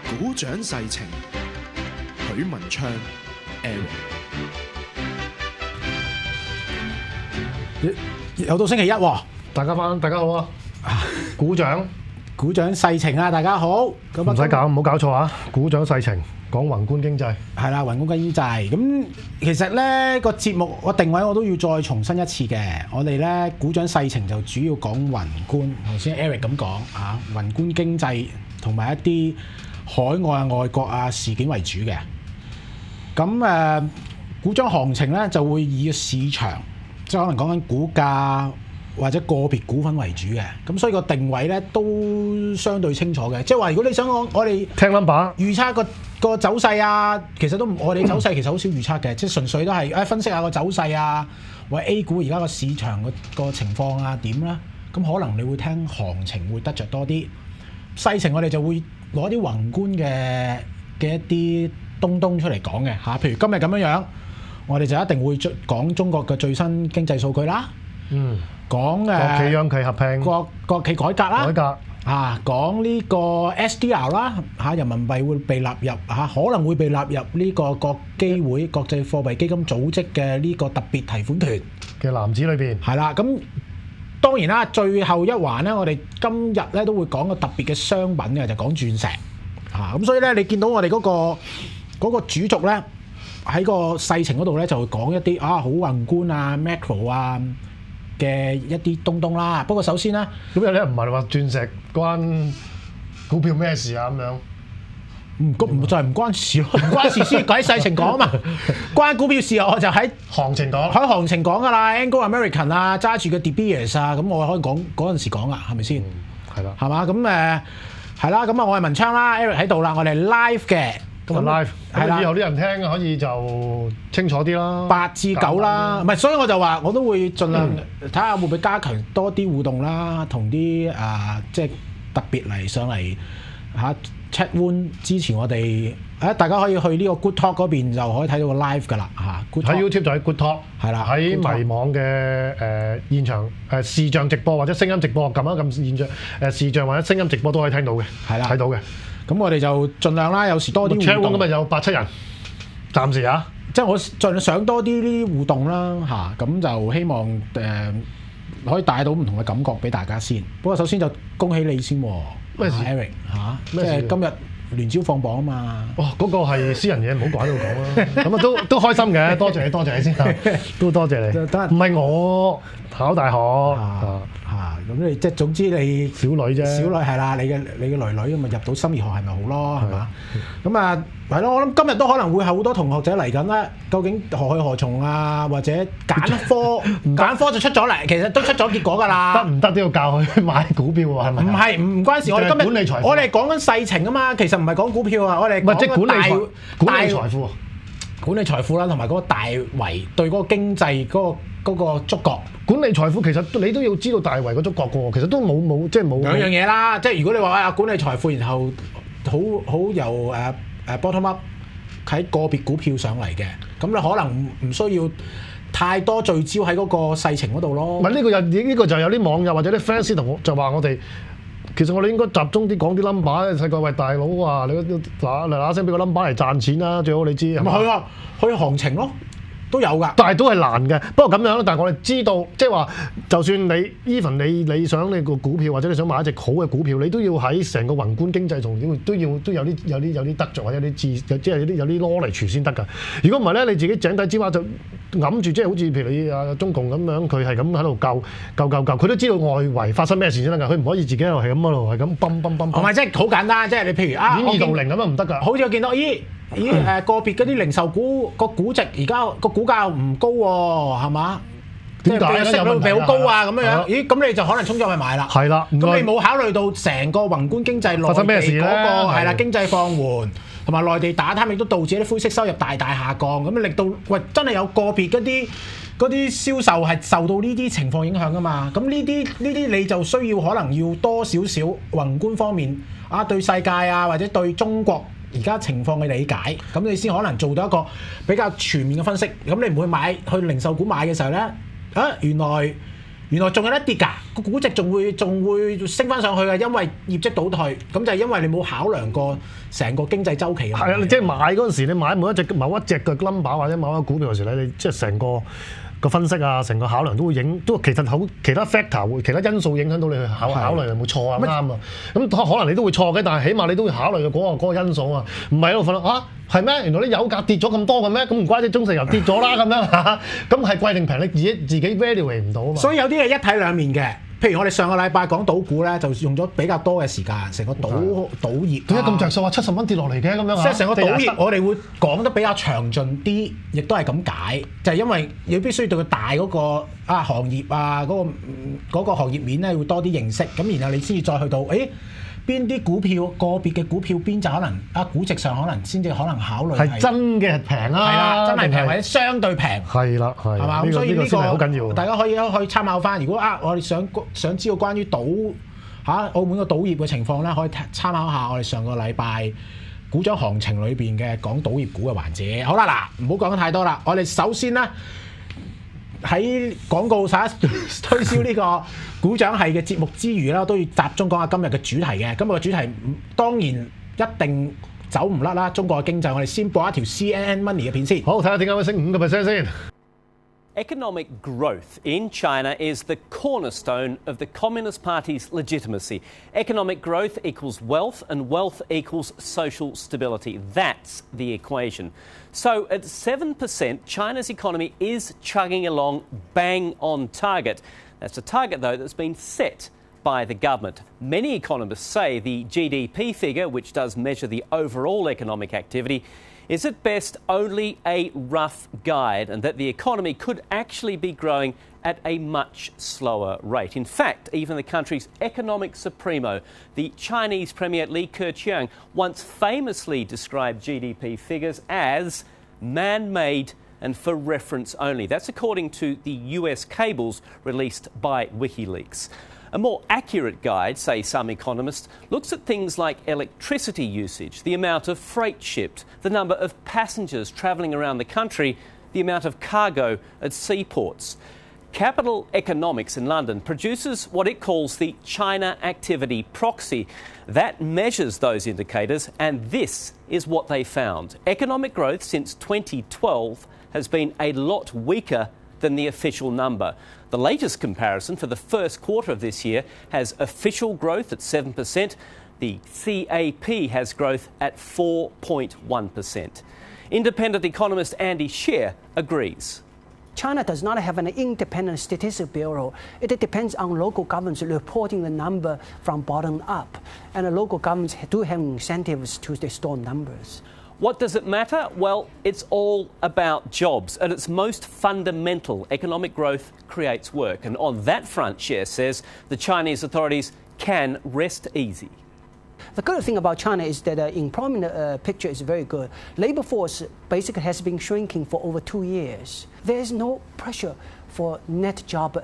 股掌世情，許文昌 Eric。又到星期一喎，大家好啊！股掌世情啊，大家好。咁唔使唔好搞錯啊！股掌世情講宏觀經濟係啦，宏觀經濟。咁其實咧個節目個定位我都要再重申一次嘅。我哋咧股掌世情就主要講宏觀，頭先 Eric 咁講啊，宏觀經濟同埋一啲海外啊、外國啊事件為主嘅。咁股掌行情咧就會以市場，即係可能講緊股價或者個別股份為主嘅，咁所以個定位咧都相對清楚嘅。即係話如果你想講我哋聽 number 預測個走勢啊，其實都我哋走勢其實好少預測嘅，即係純粹都係分析下個走勢啊，或者 A 股而家個市場個情況啊點啦。咁可能你會聽行情會得着多啲，細情我哋就會攞啲宏觀嘅一啲東出嚟講嘅嚇。譬如今日咁樣，我哋就一定會講中國嘅最新經濟數據啦。講國企央企合併，國企改革啦，講呢個 SDR 啦人民幣會被納入可能會被納入呢個國基會國際貨幣基金組織嘅呢個特別提款權嘅籃子裏邊。係啦，咁當然啦，最後一環咧，我哋今日咧都會講個特別嘅商品嘅，就講鑽石咁所以咧，你見到我哋嗰個主軸咧喺個細情嗰度咧，就會講一啲好宏觀啊、macro 啊嘅一啲東啦。不過首先咧，咁有啲人唔係話鑽石關股票咩事啊咁樣？就係唔關事咯，唔關事先喺細情講啊嘛。關股票事我就喺行情講，喺行情講噶啦。Anglo American 啊，揸住嘅 De Beers 啊，咁我可以講嗰陣時講啊，係咪先？係啦，係嘛？咁係啦，咁啊我係文昌啦 ，Eric 喺度啦，我哋 live 嘅。咁 live 係啦，以後啲人聽可以就清楚啲啦，8至9啦，唔係，所以我就話我都會盡量睇下會唔會加強多啲互動啦，同啲即係特別嚟上嚟chat room支持我哋，大家可以去呢個 Good Talk 嗰邊就可以睇到個 live 㗎啦嚇。喺 YouTube 就喺 Good Talk， 係啦，喺迷網嘅現場視像直播或者聲音直播，撳一撳現場視像或者聲音直播都可以聽到嘅，係啦，睇到嘅。咁我哋就盡量啦，有時多啲互動。咁咪有8-7人，暫時即係我盡量想多啲互動啦咁就希望可以帶到唔同嘅感覺俾大家先。不過首先就恭喜你先喎，Eric 即係今日聯招放榜啊嘛。嗰個係私人嘢，唔好講喺度講啦。咁啊都開心嘅，多謝你先，都多謝你。唔係我考大學咁你即係總之你小女啫，小女係啦，你嘅女咁咪入到心理學係咪好咯？係嘛？咁係咯，我諗今日都可能會係好多同學仔嚟緊啦。究竟何去何從啊？或者揀科就出咗嚟，其實都出咗結果㗎啦。得唔得都要教佢買股票喎？係咪？唔關事。我哋今日我哋講緊細情啊嘛，其實唔係講股票啊，我哋講緊管理財富。管理財富啦，同埋嗰個大圍對嗰個經濟嗰個觸覺。管理財富其實你都要知道大圍嗰觸覺嘅喎，其實都冇即係冇兩樣嘢啦。即係如果你話管理財富，然後好由bottom up 喺個別股票上嚟嘅，咁你可能唔需要太多聚焦喺嗰個細情嗰度咯。唔係呢個就有啲網友或者啲 fans 同我就話我哋。其實我哋應該集中啲講啲 number， 細個喂大佬啊，你嗱聲俾個 number 嚟賺錢啦，最好你知係嘛？係啊，去行情咯，都有㗎。但係都係難嘅。不過咁樣，但係我哋知道，即係話，就算你 even 你想你個股票或者你想買一隻好嘅股票，你都要喺成個宏觀經濟同都有啲得着或者有啲即係有啲 knowledge 先得㗎。如果唔係咧，你自己井底之蛙就揞住，即係好似譬如你中共咁樣，佢係咁喺度救，佢都知道外圍發生咩事先得㗎。佢唔可以自己喺度係咁喺度係咁泵。同埋即係好簡單，即係你譬如演2到0咁樣唔得㗎。好似我見到個別嗰啲零售股個估值而家個股價唔高喎，係嘛？點解息率咪好高啊？咁樣咦？咁你就可能衝咗去買啦。係啦。咁你冇考慮到成個宏觀經濟內地嗰個係啦經濟放緩，同埋內地打貪亦都導致啲灰色收入大下降，咁令到真係有個別嗰啲銷售係受到呢啲情況影響㗎嘛。咁呢啲你就需要可能要多少少宏觀方面對世界或者對中國而家情況嘅理解，咁你先可能做到一個比較全面嘅分析。咁你唔會去零售股買嘅時候咧，原來原來仲有一跌㗎，個估值仲會升翻上去嘅，因為業績倒退，咁就係因為你冇考量過成個經濟周期。係啊，你即係買嗰陣時，你買某一隻嘅 number 或者某一個股票嘅時咧，你即係成個分析啊，成個考量都會其實好其他 factor 會其他因素影響到你去考慮有冇錯啊啱啊。咁可能你都會錯嘅，但係起碼你都會考慮嘅嗰個因素啊，唔係喺度瞓啊。係咩？原來啲油價跌咗咁多嘅咩？咁唔怪之中石油跌咗啦咁樣嚇，咁係貴定平？你自己 evaluate 唔到啊嘛。所以有啲係一體兩面嘅。譬如我哋上個禮拜講賭股咧，就用咗比較多嘅時間，成個賭業點解咁着數啊？70蚊跌落嚟嘅咁樣即係成個賭業，我哋會講得比較詳盡啲，亦都係咁解，就係因為你必須對佢大嗰個行業啊嗰個行業面咧，會多啲認識，咁然後你先至再去到邊啲股票個別嘅股票邊就可能估值上可能先至可能考慮係真嘅平啊，係啦，真係平或者相對平，係啦，係嘛？咁所以呢個先係好緊要，大家可以參考翻。如果我哋想知道關於澳門個賭業嘅情況咧，可以參考下我哋上個禮拜股掌行情裏邊嘅講賭業股嘅環節。好啦，嗱，唔好講得太多啦，我哋首先咧。喺廣告晒推銷呢個股掌係嘅節目之餘啦，都要集中講下今日嘅主題嘅。今日嘅主題當然一定走唔甩啦，中國嘅經濟。我哋先播一條 CNN Money 嘅片先。好，睇下點解會升5%先。Economic growth in China is the cornerstone of the Communist Party's legitimacy. Economic growth equals wealth, and wealth equals social stability. That's the equation. So at 7%, China's economy is chugging along bang on target. That's a target, though, that's been set by the government. Many economists say the GDP figure, which does measure the overall economic activity, is at best only a rough guide, and that the economy could actually be growing at a much slower rate. In fact, even the country's economic supremo, the Chinese Premier Li Keqiang, once famously described GDP figures as man-made and for reference only. That's according to the US cables released by WikiLeaks. A more accurate guide, say some economists, looks at things like electricity usage, the amount of freight shipped, the number of passengers travelling around the country, the amount of cargo at seaports. Capital Economics in London produces what it calls the China Activity Proxy. That measures those indicators, and this is what they found. Economic growth since 2012 has been a lot weaker than the official number. The latest comparison for the first quarter of this year has official growth at 7%. The CAP has growth at 4.1%. Independent economist Andy Scher agrees. China does not have an independent statistics bureau. It depends on local governments reporting the number from bottom up. And the local governments do have incentives to distort numbers. What does it matter? Well, it's all about jobs. At its most fundamental, economic growth creates work. And on that front, Scher says, the Chinese authorities can rest easy. The good thing about China is that the employment picture is very good. Labor force basically has been shrinking for over 2 years. There is no pressure for net job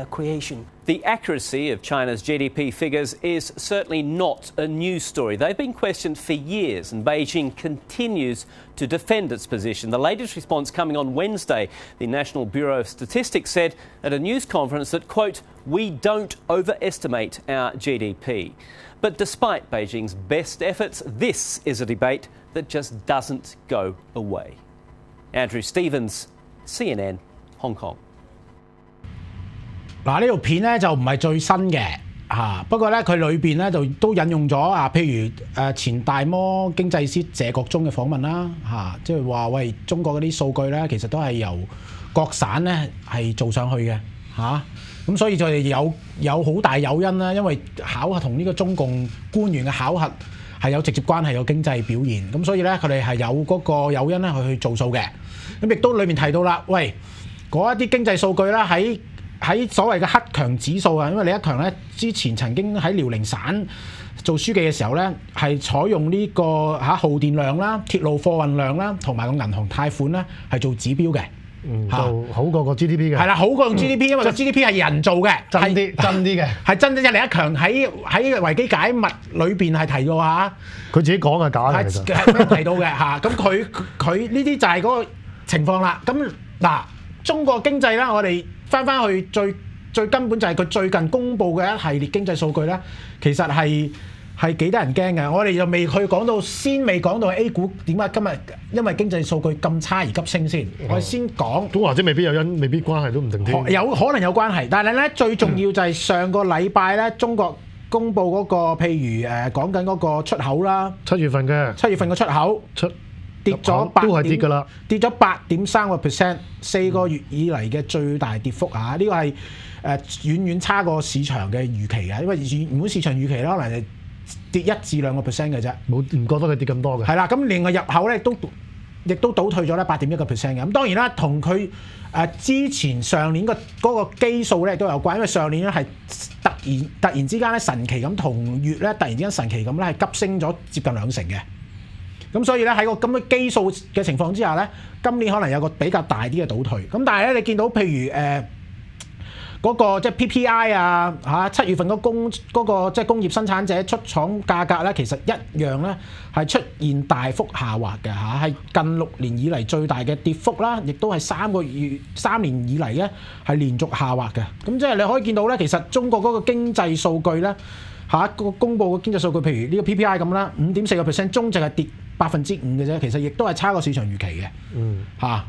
creation. The accuracy of China's GDP figures is certainly not a news story. They've been questioned for years, and Beijing continues to defend its position. The latest response coming on Wednesday. The National Bureau of Statistics said at a news conference that, quote, "We don't overestimate our GDP." But despite Beijing's best efforts, this is a debate that just doesn't go away. Andrew Stevens, CNN, Hong Kong. 嗱，呢條片咧就唔係最新嘅不過咧佢裏邊咧就都引用咗譬如前大摩經濟師謝國忠嘅訪問啦即係話喂中國嗰啲數據咧其實都係由各省咧係做上去嘅咁所以就有好大誘因啦，因為考核同呢個中共官員嘅考核係有直接關係，有經濟表現，咁所以咧佢哋係有嗰個誘因咧去做數嘅，咁亦都裏面提到啦，喂嗰一啲經濟數據啦喺所謂嘅克強指數因為李克強咧之前曾經喺遼寧省做書記嘅時候咧，係採用呢個耗電量啦、鐵路貨運量啦，同埋個銀行貸款咧係做指標嘅。就好過個 GDP 嘅。係啦，好過用 GDP，因為個 GDP 係人做嘅，真啲嘅。係真啲，即係李克強喺維基解密裏邊係提到佢自己講係假嘅，其實係提到嘅咁佢呢啲就係嗰個情況啦。咁嗱，中國經濟啦，我哋翻去最最根本就係佢最近公布嘅一系列經濟數據咧，其實係幾得人驚嘅。我哋就未去講到，先未講到 A 股點解今日因為經濟數據咁差而急升先。我哋先講，都或者未必有因，未必關係都唔定添。有可能有關係，但係咧最重要就係上個禮拜咧，中國公布嗰個譬如講緊嗰個出口啦，7月份嘅出口跌咗都係跌㗎啦，跌咗8.3%， 4個月以嚟嘅最大跌幅啊！呢個係遠遠差過市場嘅預期嘅，因為原本市場預期咧可能係跌1至2%嘅啫，唔覺得佢跌咁多嘅。係啦，咁另外入口咧亦都倒退咗咧8.1%嘅。咁當然啦，同佢之前上年嗰個基數咧都有關，因為上年咧係突然之間咧神奇咁同月咧突然之間神奇咁咧係急升咗接近2成嘅。咁所以咧喺個咁嘅基數嘅情況之下咧，今年可能有個比較大啲嘅倒退。咁但係咧你見到譬如嗰個即係 PPI 啊7月份嗰個即係工業生產者出廠價格咧，其實一樣咧係出現大幅下滑嘅係近6年以嚟最大嘅跌幅啦，亦都係3年以嚟咧係連續下滑嘅。咁即係你可以見到咧，其實中國嗰個經濟數據咧個公佈嘅經濟數據，譬如呢個 PPI 咁啦，5.4%，中值係跌5%嘅啫，其實亦都係差過市場預期嘅。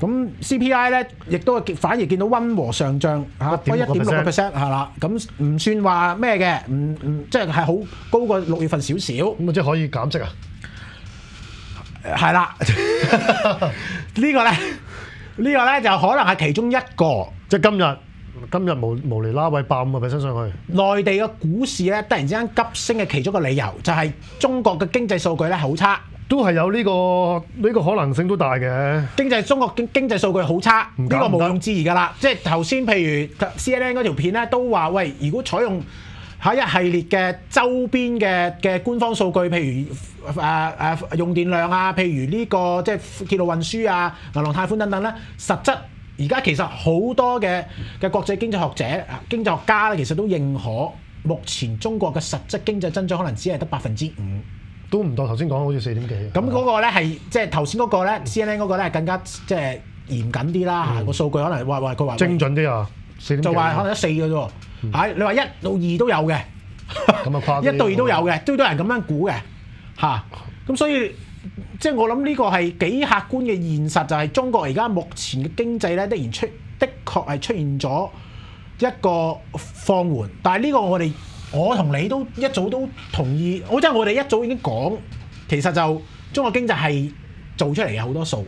咁 CPI 咧，亦都反而見到溫和上漲1.6%係啦，咁唔算話咩嘅，即係好高過6月份少少。咁即係可以減息啊？係啦，呢個咧就可能係其中一個，即係今日無厘啦位爆5%上去。內地嘅股市咧突然之間急升嘅其中一個理由，就係中國嘅經濟數據咧好差。都係有呢個可能性都大嘅。中國經濟數據好差，呢個毋庸置疑㗎啦。即係頭先譬如 CNN 嗰條片咧都話，喂，如果採用喺一系列嘅周邊嘅官方數據，譬如用電量啊，譬如呢個即係鐵路運輸啊、銀行貸款等等咧，實質而家其實好多嘅國際經濟學者、經濟學家咧，其實都認可目前中國嘅實質經濟增長可能只係得5%。都唔到頭先講好似4點幾。咁嗰個咧係即係頭先嗰個咧 CNN 嗰個咧係更加即係嚴謹啲啦，個數據可能話佢話精準啲啊，4點幾就話可能得4嘅啫。你話1到2都有嘅，咁啊誇張。1到2都有嘅，都有人咁樣估嘅嚇。咁所以即係我諗呢個係幾客觀嘅現實，就係中國而家目前嘅經濟咧的確係出現咗一個放緩，但係呢個我同你都一早都同意，即係我哋一早已經講，其實就中國經濟係做出嚟嘅好多數，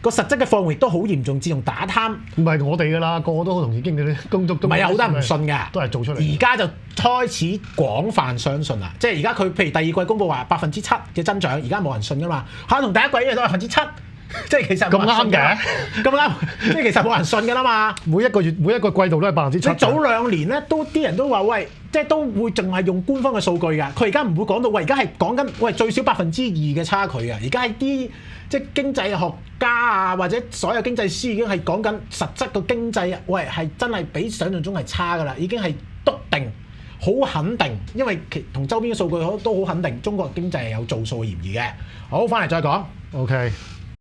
個實質嘅放緩亦都好嚴重。自從打貪，唔係我哋㗎啦，個個都好同意經濟啲工作都唔係有好多人唔信㗎，都係做出嚟。而家就開始廣泛相信啦，即係而家佢譬如第二季公佈話7%嘅增長，而家冇人信㗎嘛，同第一季一樣都係7%。即係其實咁啱嘅，咁啱，即係其實冇人信㗎啦嘛。每一個季度都係7%。即係早2年咧，啲人都話喂，即係都會淨係用官方嘅數據㗎。佢而家唔會講到喂，而家係講緊喂最少2%嘅差距啊。而家係啲即係經濟學家啊，或者所有經濟師已經係講緊實質個經濟，喂係真係比想象中係差㗎啦，已經係篤定。好肯定，因為同周邊嘅數據都好肯定，中國經濟係有造數嘅嫌疑嘅。好，翻嚟再講。OK。